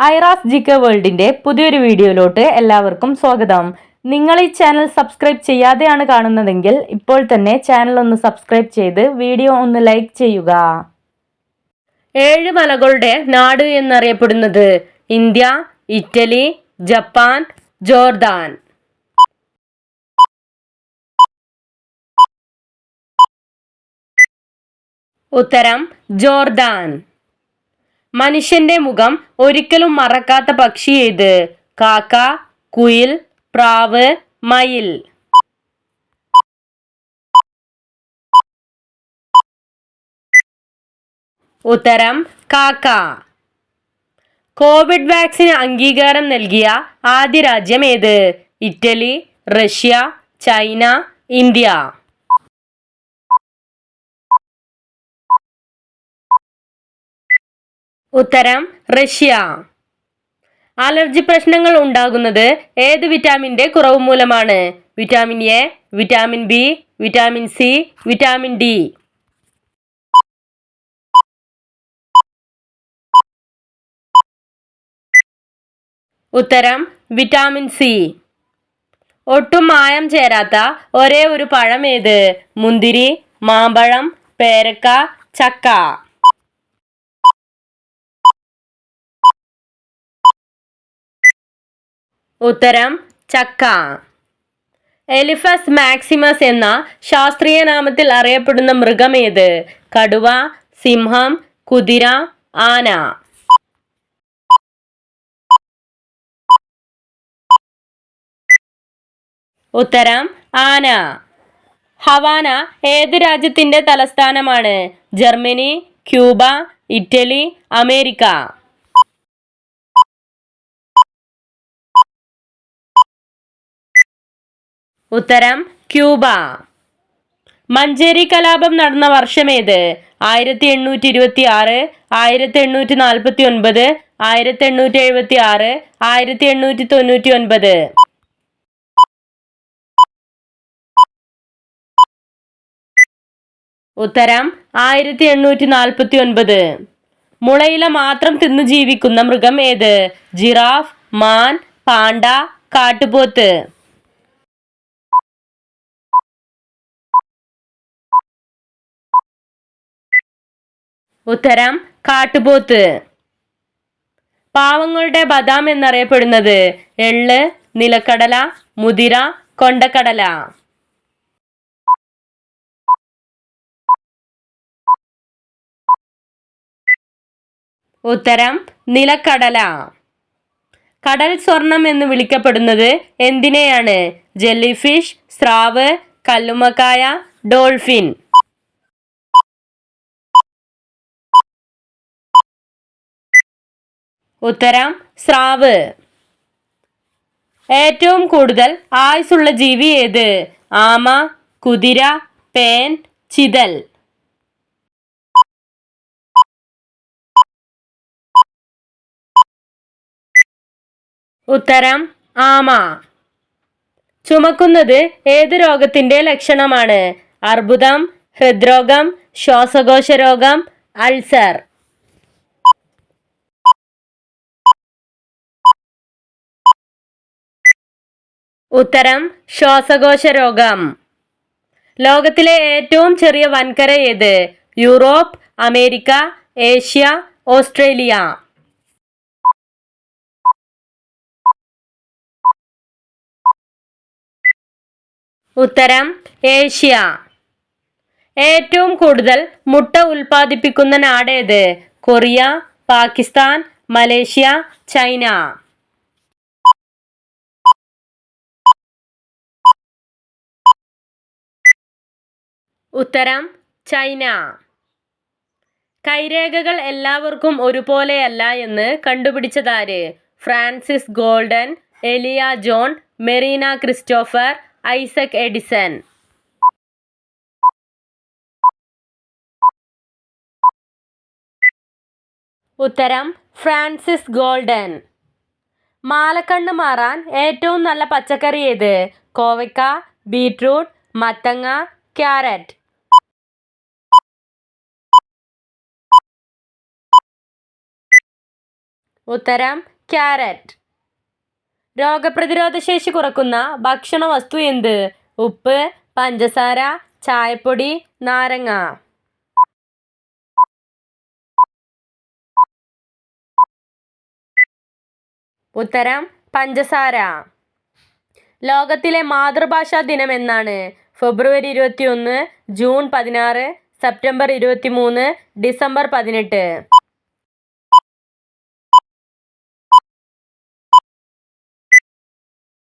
Aira's GK വേൾഡിന്റെ പുതിയൊരു വീഡിയോയിലോട്ട് എല്ലാവർക്കും സ്വാഗതം. നിങ്ങൾ ഈ ചാനൽ സബ്സ്ക്രൈബ് ചെയ്യാതെയാണ് കാണുന്നതെങ്കിൽ ഇപ്പോൾ തന്നെ ചാനൽ ഒന്ന് സബ്സ്ക്രൈബ് ചെയ്ത് വീഡിയോ ഒന്ന് ലൈക്ക് ചെയ്യുക. 7 മലകളുടെ നാട് എന്നറിയപ്പെടുന്നത് ഇന്ത്യ, ഇറ്റലി, ജപ്പാൻ, ജോർദാൻ. ഉത്തരം ജോർദാൻ. മനുഷ്യന്റെ മുഖം ഒരിക്കലും മറക്കാത്ത പക്ഷി ഏത്? കാക്ക, കുയിൽ, പ്രാവ്, മയിൽ. ഉത്തരം കാക്ക. കോവിഡ് വാക്സിന് അംഗീകാരം നൽകിയ ആദ്യ രാജ്യം ഏത്? Italy, Russia, China, India. ഉത്തരം റഷ്യ. അലർജി പ്രശ്നങ്ങൾ ഉണ്ടാകുന്നത് ഏത് വിറ്റാമിന്റെ കുറവ് മൂലമാണ്? Vitamin A, vitamin B, vitamin C, vitamin D. ഉത്തരം വിറ്റാമിൻ സി. ഒട്ടും മായം ചേരാത്ത ഒരേ ഒരു പഴം ഏത്? മുന്തിരി, മാമ്പഴം, പേരക്ക, ചക്ക. ഉത്തരം ചക്ക. എലിഫസ് മാക്സിമസ് എന്ന ശാസ്ത്രീയ നാമത്തിൽ അറിയപ്പെടുന്ന മൃഗം ഏത്? കടുവ, സിംഹം, കുതിര, ആന. ഉത്തരം ആന. ഹവാന ഏത് രാജ്യത്തിന്റെ തലസ്ഥാനമാണ്? Germany, Cuba, Italy, America. ഉത്തരം ക്യൂബ. മഞ്ചേരി കലാപം നടന്ന വർഷമേത്? 1826, 1849, 1876, 1899. ഉത്തരം 1849. മുളയില മാത്രം തിന്നു ജീവിക്കുന്ന മൃഗം ഏത്? ജിറാഫ്, മാൻ, പാണ്ട, കാട്ടുപോത്ത്. ഉത്തരം കാട്ടുപോത്ത്. പാവങ്ങളുടെ ബദാം എന്നറിയപ്പെടുന്നത്? എള്ള്, നിലക്കടല, മുതിര, കൊണ്ടക്കടല. ഉത്തരം നിലക്കടല. കടൽ സ്വർണം എന്ന് വിളിക്കപ്പെടുന്നത് എന്തിനെയാണ്? ജെല്ലിഫിഷ്, സ്രാവ്, കല്ലുമ്മക്കായ, ഡോൾഫിൻ. ഉത്തരം സ്രാവ്. ഏറ്റവും കൂടുതൽ ആയുസ്സുള്ള ജീവി ഏത്? ആമ, കുതിര, പേൻ, ചിതൽ. ഉത്തരം ആമ. ചുമക്കുന്നത് ഏത് രോഗത്തിന്റെ ലക്ഷണമാണ്? അർബുദം, ഹൃദ്രോഗം, ശ്വാസകോശ രോഗം, അൾസർ. ഉത്തരം ശ്വാസകോശ രോഗം. ലോകത്തിലെ ഏറ്റവും ചെറിയ വൻകര ഏത്? Europe, America, Asia, Australia. ഉത്തരം ഏഷ്യ. ഏറ്റവും കൂടുതൽ മുട്ട ഉൽപ്പാദിപ്പിക്കുന്ന നാടേത്? Korea, Pakistan, Malaysia, China. ഉത്തരം ചൈന. കൈരേഖകൾ എല്ലാവർക്കും ഒരുപോലെയല്ല എന്ന് കണ്ടുപിടിച്ചതാര്? Francis Golden, Elia John, Marina Christopher, Isaac Edison. ഉത്തരം ഫ്രാൻസിസ് ഗോൾഡൻ. മാലക്കണ്ണ് മാറാൻ ഏറ്റവും നല്ല പച്ചക്കറി ഏത്? കോവയ്ക്ക, ബീറ്റ്റൂട്ട്, മത്തങ്ങ, ക്യാരറ്റ്. ഉത്തരം ക്യാരറ്റ്. രോഗപ്രതിരോധ ശേഷി കുറക്കുന്ന ഭക്ഷണ വസ്തു എന്ത്? ഉപ്പ്, പഞ്ചസാര, ചായപ്പൊടി, നാരങ്ങ. ഉത്തരം പഞ്ചസാര. ലോകത്തിലെ മാതൃഭാഷാ ദിനം എന്നാണ്? ഫെബ്രുവരി 21, ജൂൺ 16, സെപ്റ്റംബർ 23, ഡിസംബർ 18.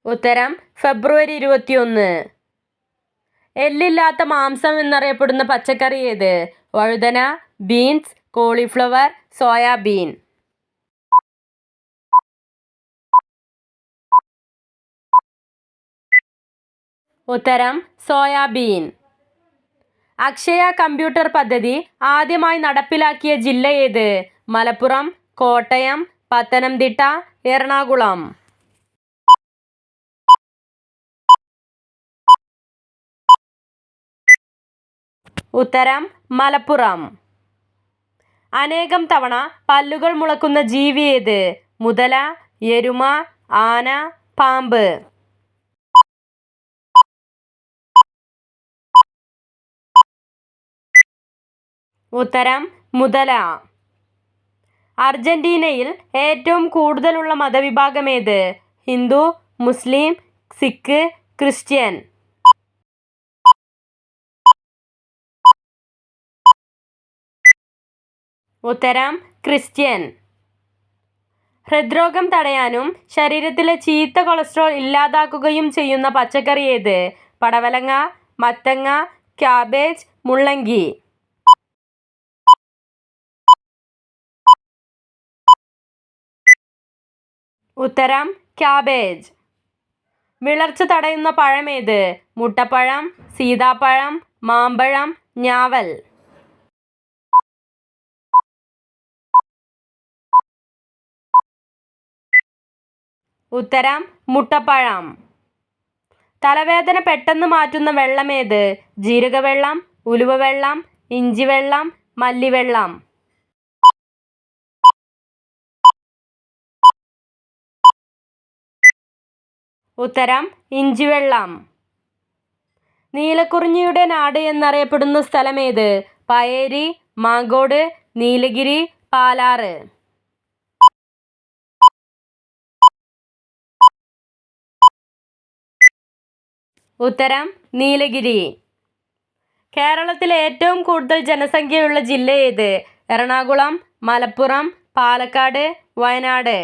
ഉത്തരം ഫെബ്രുവരി 21. എല്ലില്ലാത്ത മാംസം എന്നറിയപ്പെടുന്ന പച്ചക്കറി ഏത്? വഴുതന, ബീൻസ്, കോളിഫ്ലവർ, സോയാബീൻ. ഉത്തരം സോയാബീൻ. അക്ഷയ കമ്പ്യൂട്ടർ പദ്ധതി ആദ്യമായി നടപ്പിലാക്കിയ ജില്ല ഏത്? മലപ്പുറം, കോട്ടയം, പത്തനംതിട്ട, എറണാകുളം. ഉത്തരം മലപ്പുറം. അനേകം തവണ പല്ലുകൾ മുളക്കുന്ന ജീവി ഏത്? മുതല, എരുമ, ആന, പാമ്പ്. ഉത്തരം മുതല. അർജന്റീനയിൽ ഏറ്റവും കൂടുതലുള്ള മതവിഭാഗം ഏത്? ഹിന്ദു, മുസ്ലിം, സിഖ്, ക്രിസ്ത്യൻ. ഉത്തരം ക്രിസ്ത്യൻ. ഹൃദ്രോഗം തടയാനും ശരീരത്തിലെ ചീത്ത കൊളസ്ട്രോൾ ഇല്ലാതാക്കുകയും ചെയ്യുന്ന പച്ചക്കറി ഏത്? പടവലങ്ങ, മത്തങ്ങ, ക്യാബേജ്, മുള്ളങ്കി. ഉത്തരം ക്യാബേജ്. വിളർച്ച തടയുന്ന പഴം ഏത്? മുട്ടപ്പഴം, സീതാപ്പഴം, മാമ്പഴം, ഞാവൽ. ഉത്തരം മുട്ടപ്പഴം. തലവേദന പെട്ടെന്ന് മാറ്റുന്ന വെള്ളം ഏത്? ജീരകവെള്ളം, ഉലുവവെള്ളം, ഇഞ്ചിവെള്ളം, മല്ലിവെള്ളം. ഉത്തരം ഇഞ്ചിവെള്ളം. നീലക്കുറിഞ്ഞിയുടെ നാട് എന്നറിയപ്പെടുന്ന സ്ഥലം ഏത്? പയേരി, മാങ്കോട്, നീലഗിരി, പാലാറ്. ഉത്തരം നീലഗിരി. കേരളത്തിലെ ഏറ്റവും കൂടുതൽ ജനസംഖ്യയുള്ള ജില്ല ഏത്? എറണാകുളം, മലപ്പുറം, പാലക്കാട്, വയനാട്.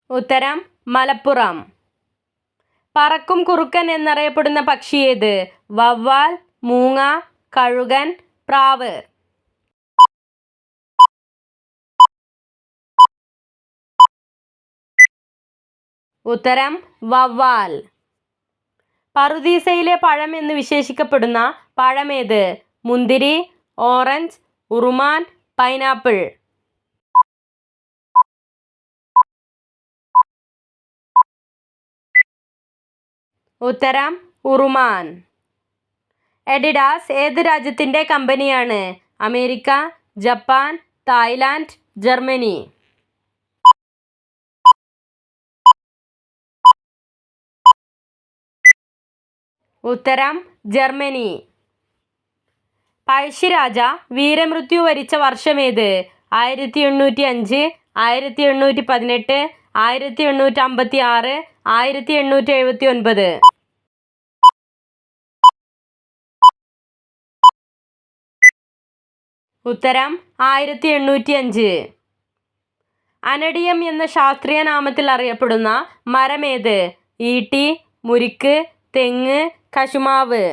ഉത്തരം മലപ്പുറം. പറക്കും കുറുക്കൻ എന്നറിയപ്പെടുന്ന പക്ഷി ഏത്? വവ്വാൽ, മൂങ്ങ, കഴുകൻ, പ്രാവ്. ഉത്തരം വവ്വാൽ. പറുദീസയിലെ പഴം എന്ന് വിശേഷിക്കപ്പെടുന്ന പഴമേത്? മുന്തിരി, ഓറഞ്ച്, ഉറുമാൻ, പൈനാപ്പിൾ. ഉത്തരം ഉറുമാൻ. എഡിഡാസ് ഏത് രാജ്യത്തിൻ്റെ കമ്പനിയാണ്? America, Japan, Thailand, Germany. ഉത്തരം ജർമ്മനി. പഴശ്ശിരാജ വീരമൃത്യു വരിച്ച വർഷമേത്? 1805, 1818, 1856, 1879. ഉത്തരം 1805. അനഡിയം എന്ന ശാസ്ത്രീയ നാമത്തിൽ അറിയപ്പെടുന്ന മരമേത്? ഈട്ടി, മുരിക്ക്, തെങ്ങ്, കശുമാവ്.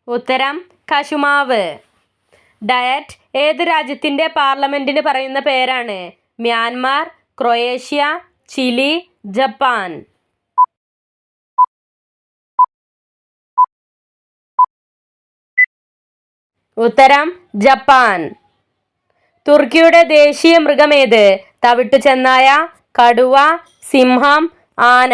ഉത്തരം കശുമാവ്. ഡയറ്റ് ഏത് രാജ്യത്തിൻ്റെ പാർലമെൻറ്റിന് പറയുന്ന പേരാണ്? Myanmar, Croatia, Chile, Japan. ഉത്തരം ജപ്പാൻ. തുർക്കിയുടെ ദേശീയ മൃഗമേത്? തവിട്ടുചെന്നായ, കടുവ, സിംഹം, ആന.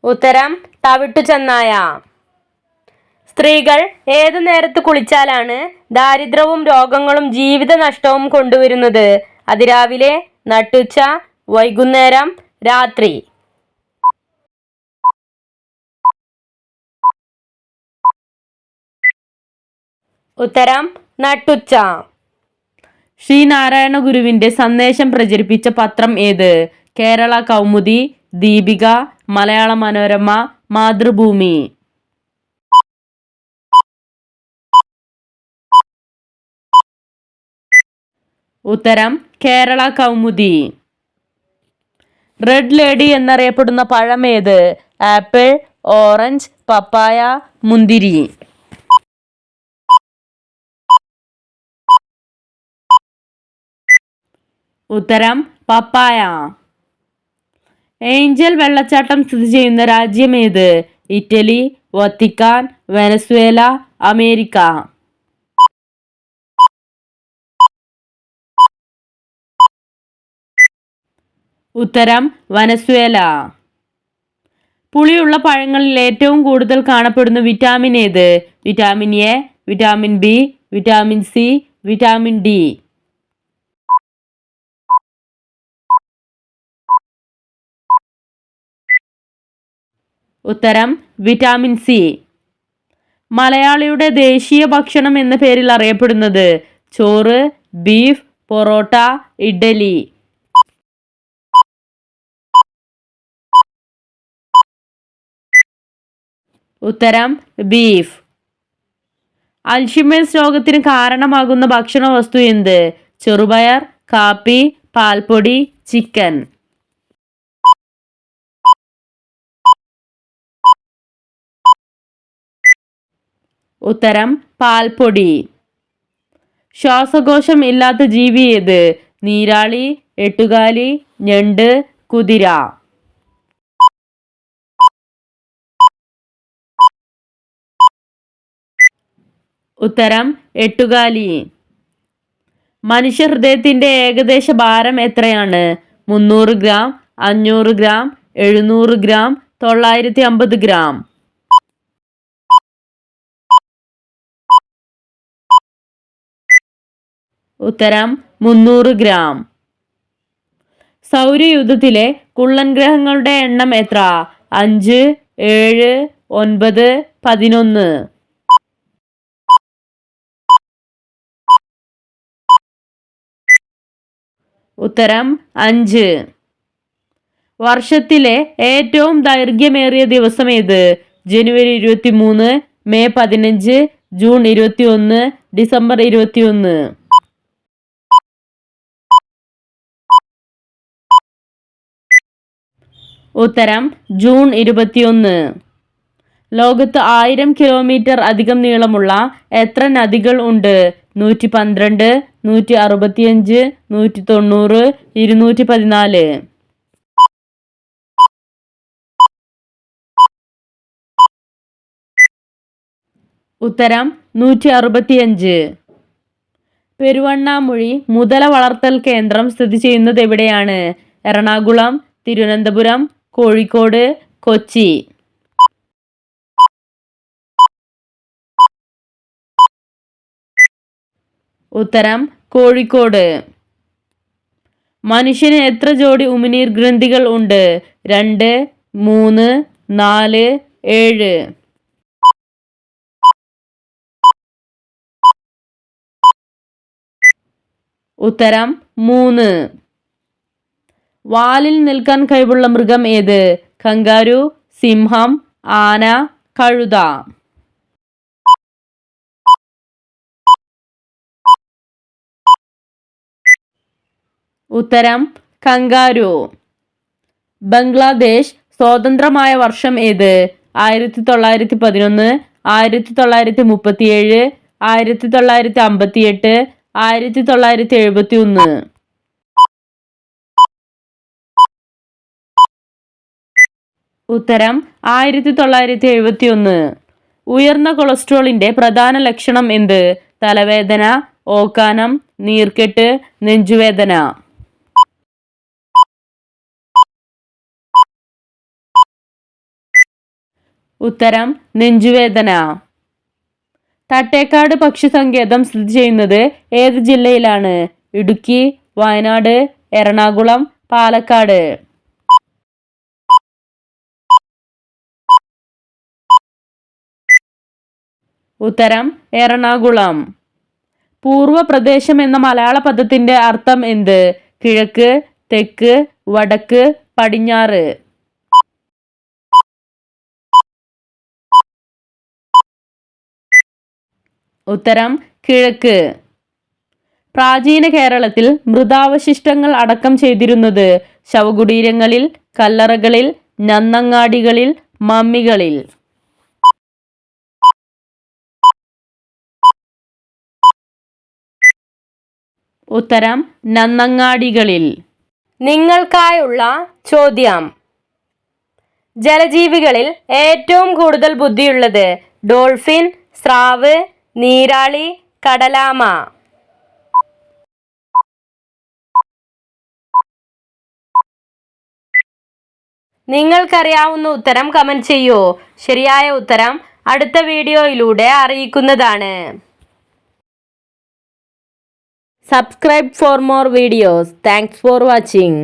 ഉത്തരം തവിട്ടു ചെന്നായ. സ്ത്രീകൾ ഏതു നേരത്ത് കുളിച്ചാലാണ് ദാരിദ്ര്യവും രോഗങ്ങളും ജീവിത നഷ്ടവും കൊണ്ടുവരുന്നത്? അതിരാവിലെ, നട്ടുച്ച, വൈകുന്നേരം, രാത്രി. ഉത്തരം നട്ടുച്ച. ശ്രീനാരായണ ഗുരുവിന്റെ സന്ദേശം പ്രചരിപ്പിച്ച പത്രം ഏത്? കേരള കൗമുദി, ദീപിക, മലയാള മനോരമ, മാതൃഭൂമി. ഉത്തരം കേരള കൗമുദി. റെഡ് ലേഡി എന്നറിയപ്പെടുന്ന പഴം ഏത്? ആപ്പിൾ, ഓറഞ്ച്, പപ്പായ, മുന്തിരി. ഉത്തരം പപ്പായ. ഏഞ്ചൽ വെള്ളച്ചാട്ടം സ്ഥിതി ചെയ്യുന്ന രാജ്യം ഏത്? Italy, Vatican, Venezuela, America. ഉത്തരം വെനസ്വേല. പുളിയുള്ള പഴങ്ങളിൽ ഏറ്റവും കൂടുതൽ കാണപ്പെടുന്ന വിറ്റാമിൻ ഏത്? Vitamin A, vitamin B, vitamin C, vitamin D. ഉത്തരം വിറ്റാമിൻ സി. മലയാളിയുടെ ദേശീയ ഭക്ഷണം എന്ന പേരിൽ അറിയപ്പെടുന്നത്? ചോറ്, ബീഫ്, പൊറോട്ട, ഇഡ്ഡലി. ഉത്തരം ബീഫ്. അൽഷിമേഴ്സ് രോഗത്തിന് കാരണമാകുന്ന ഭക്ഷണ വസ്തു എന്ത്? ചെറുപയർ, കാപ്പി, പാൽപ്പൊടി, ചിക്കൻ. ഉത്തരം പാൽപ്പൊടി. ശ്വാസകോശം ഇല്ലാത്ത ജീവി ഏത്? നീരാളി, എട്ടുകാലി, ഞണ്ട്, കുതിര. ഉത്തരം എട്ടുകാലി. മനുഷ്യഹൃദയത്തിന്റെ ഏകദേശ ഭാരം എത്രയാണ്? 300 ഗ്രാം, 500 ഗ്രാം, 700 ഗ്രാം, 950 ഗ്രാം. ഉത്തരം 300 ഗ്രാം. സൗരയൂഥത്തിലെ കുള്ളൻ ഗ്രഹങ്ങളുടെ എണ്ണം എത്ര? 5, 7, 9, 11. ഉത്തരം 5. വർഷത്തിലെ ഏറ്റവും ദൈർഘ്യമേറിയ ദിവസം ഏത്? ജനുവരി 23, മെയ് 15, ജൂൺ 21, ഡിസംബർ 21. ഉത്തരം ജൂൺ 21. ലോകത്ത് 1000 കിലോമീറ്റർ അധികം നീളമുള്ള എത്ര നദികൾ ഉണ്ട്? 112, 165, 190, 214. ഉത്തരം 165. പെരുവണ്ണാമൊഴി മുതല വളർത്തൽ കേന്ദ്രം സ്ഥിതി ചെയ്യുന്നത് എവിടെയാണ്? എറണാകുളം, തിരുവനന്തപുരം, കോഴിക്കോട്, കൊച്ചി. ഉത്തരം കോഴിക്കോട്. മനുഷ്യന് എത്ര ജോഡി ഉമിനീർ ഗ്രന്ഥികൾ ഉണ്ട്? 2, 3, 4, 7. ഉത്തരം 3. വാലിൽ നിൽക്കാൻ കഴിവുള്ള മൃഗം ഏത്? കങ്കാരു, സിംഹം, ആന, കഴുത. ഉത്തരം കങ്കാരു. ബംഗ്ലാദേശ് സ്വതന്ത്രമായ വർഷം ഏത്? 1911, 1937, 1958, 1971. ഉത്തരം 1971. ഉയർന്ന കൊളസ്ട്രോളിന്റെ പ്രധാന ലക്ഷണം എന്ത്? തലവേദന, ഓക്കാനം, നീർക്കെട്ട്, നെഞ്ചുവേദന. ഉത്തരം നെഞ്ചുവേദന. തട്ടേക്കാട് പക്ഷി സങ്കേതം സ്ഥിതി ചെയ്യുന്നത് ഏത് ജില്ലയിലാണ്? ഇടുക്കി, വയനാട്, എറണാകുളം, പാലക്കാട്. ഉത്തരം എറണാകുളം. പൂർവ പ്രദേശം എന്ന മലയാള പദത്തിന്റെ അർത്ഥം എന്ത്? കിഴക്ക്, തെക്ക്, വടക്ക്, പടിഞ്ഞാറ്. ഉത്തരം കിഴക്ക്. പ്രാചീന കേരളത്തിൽ മൃതാവശിഷ്ടങ്ങൾ അടക്കം ചെയ്തിരുന്നത് ശവകുടീരങ്ങളിൽ, കല്ലറകളിൽ, നന്നങ്ങാടികളിൽ, മമ്മികളിൽ. ഉത്തരം നന്നങ്ങാടികളിൽ. നിങ്ങൾക്കായുള്ള ചോദ്യം: ജലജീവികളിൽ ഏറ്റവും കൂടുതൽ ബുദ്ധിയുള്ളത് ഡോൾഫിൻ, സ്രാവ്, നീരാളി, കടലാമ. നിങ്ങൾക്കറിയാവുന്ന ഉത്തരം കമന്റ് ചെയ്യൂ. ശരിയായ ഉത്തരം അടുത്ത വീഡിയോയിലൂടെ അറിയിക്കുന്നതാണ്. Subscribe for more videos. Thanks for watching.